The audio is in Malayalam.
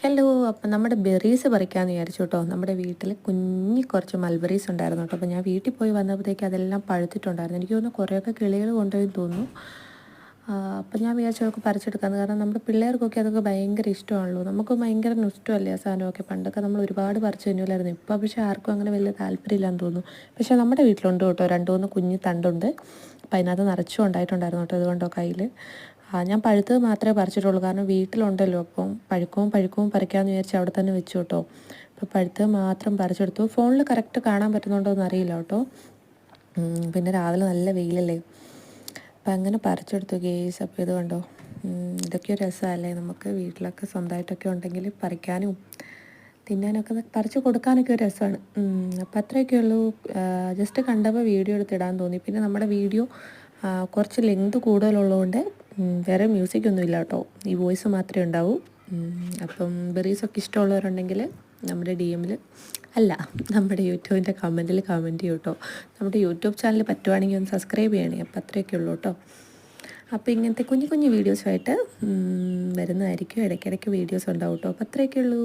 ഹലോ, അപ്പം നമ്മുടെ ബെറീസ് പറിക്കാമെന്ന് വിചാരിച്ചു കേട്ടോ. നമ്മുടെ വീട്ടിൽ കുറച്ച് മൽബറീസ് ഉണ്ടായിരുന്നു കേട്ടോ. അപ്പോൾ ഞാൻ വീട്ടിൽ പോയി വന്നപ്പോഴത്തേക്ക് അതെല്ലാം പഴുത്തിട്ടുണ്ടായിരുന്നു. എനിക്ക് തോന്നുന്നു കുറേയൊക്കെ കിളികൾ കൊണ്ടുപോയി തോന്നുന്നു. അപ്പം ഞാൻ വിചാരിച്ചു അതൊക്കെ പറിച്ചെടുക്കാമെന്ന്. കാരണം നമ്മുടെ പിള്ളേർക്കൊക്കെ അതൊക്കെ ഭയങ്കര ഇഷ്ടമാണല്ലോ. നമുക്ക് ഭയങ്കര ഇഷ്ടമല്ലേ ആ സാധനമൊക്കെ. പണ്ടൊക്കെ നമ്മൾ ഒരുപാട് പറിച്ച് തന്നെയല്ലായിരുന്നു. ഇപ്പോൾ പക്ഷേ ആർക്കും അങ്ങനെ വലിയ താല്പര്യമില്ലാന്ന് തോന്നുന്നു. പക്ഷേ നമ്മുടെ വീട്ടിലുണ്ട് കേട്ടോ, 2-3 കുഞ്ഞ് തണ്ടുണ്ട്. അപ്പം അതിനകത്ത് നിറച്ചും ഉണ്ടായിട്ടുണ്ടായിരുന്നു കേട്ടോ. അതുകൊണ്ടോ കയ്യിൽ ഞാൻ പഴുത്തത് മാത്രമേ പറിച്ചിട്ടുള്ളൂ. കാരണം വീട്ടിലുണ്ടല്ലോ, അപ്പം പഴുക്കവും പറിക്കാമെന്ന് വിചാരിച്ച് അവിടെ തന്നെ വെച്ചു കേട്ടോ. അപ്പോൾ പഴുത്തത് മാത്രം പറിച്ചെടുത്തു. ഫോണിൽ കറക്റ്റ് കാണാൻ പറ്റുന്നുണ്ടോ എന്ന് അറിയില്ല കേട്ടോ. പിന്നെ രാവിലെ നല്ല വെയിലല്ലേ, അപ്പം അങ്ങനെ പറിച്ചെടുത്തു ഗേസ്. അപ്പോൾ ഇത് കണ്ടോ, ഇതൊക്കെ ഒരു രസമല്ലേ നമുക്ക്. വീട്ടിലൊക്കെ സ്വന്തമായിട്ടൊക്കെ ഉണ്ടെങ്കിൽ പറിക്കാനും തിന്നാനൊക്കെ പറിച്ച് കൊടുക്കാനൊക്കെ ഒരു രസമാണ്. അപ്പോൾ അത്രയൊക്കെ ഉള്ളൂ. ജസ്റ്റ് കണ്ടപ്പോൾ വീഡിയോ എടുത്തിടാൻ തോന്നി. പിന്നെ നമ്മുടെ വീഡിയോ കുറച്ച് ലെങ്ത് കൂടുതലുള്ളതുകൊണ്ട് വേറെ മ്യൂസിക്കൊന്നും ഇല്ല കേട്ടോ. ഈ വോയിസ് മാത്രമേ ഉണ്ടാവൂ. അപ്പം ബെറീസൊക്കെ ഇഷ്ടമുള്ളവരുണ്ടെങ്കിൽ നമ്മുടെ DM അല്ല, നമ്മുടെ യൂട്യൂബിൻ്റെ കമൻറ്റിൽ കമൻറ്റ് ചെയ്യൂ കേട്ടോ. നമ്മുടെ യൂട്യൂബ് ചാനൽ പറ്റുവാണെങ്കിൽ ഒന്ന് സബ്സ്ക്രൈബ് ചെയ്യണേ. അപ്പോൾ അത്രയൊക്കെ ഉള്ളൂ കേട്ടോ. അപ്പോൾ ഇങ്ങനത്തെ കുഞ്ഞു വീഡിയോസുമായിട്ട് വരുന്നതായിരിക്കും. ഇടയ്ക്കിടയ്ക്ക് വീഡിയോസ് ഉണ്ടാവും കേട്ടോ. അപ്പോൾ അത്രയൊക്കെ ഉള്ളൂ.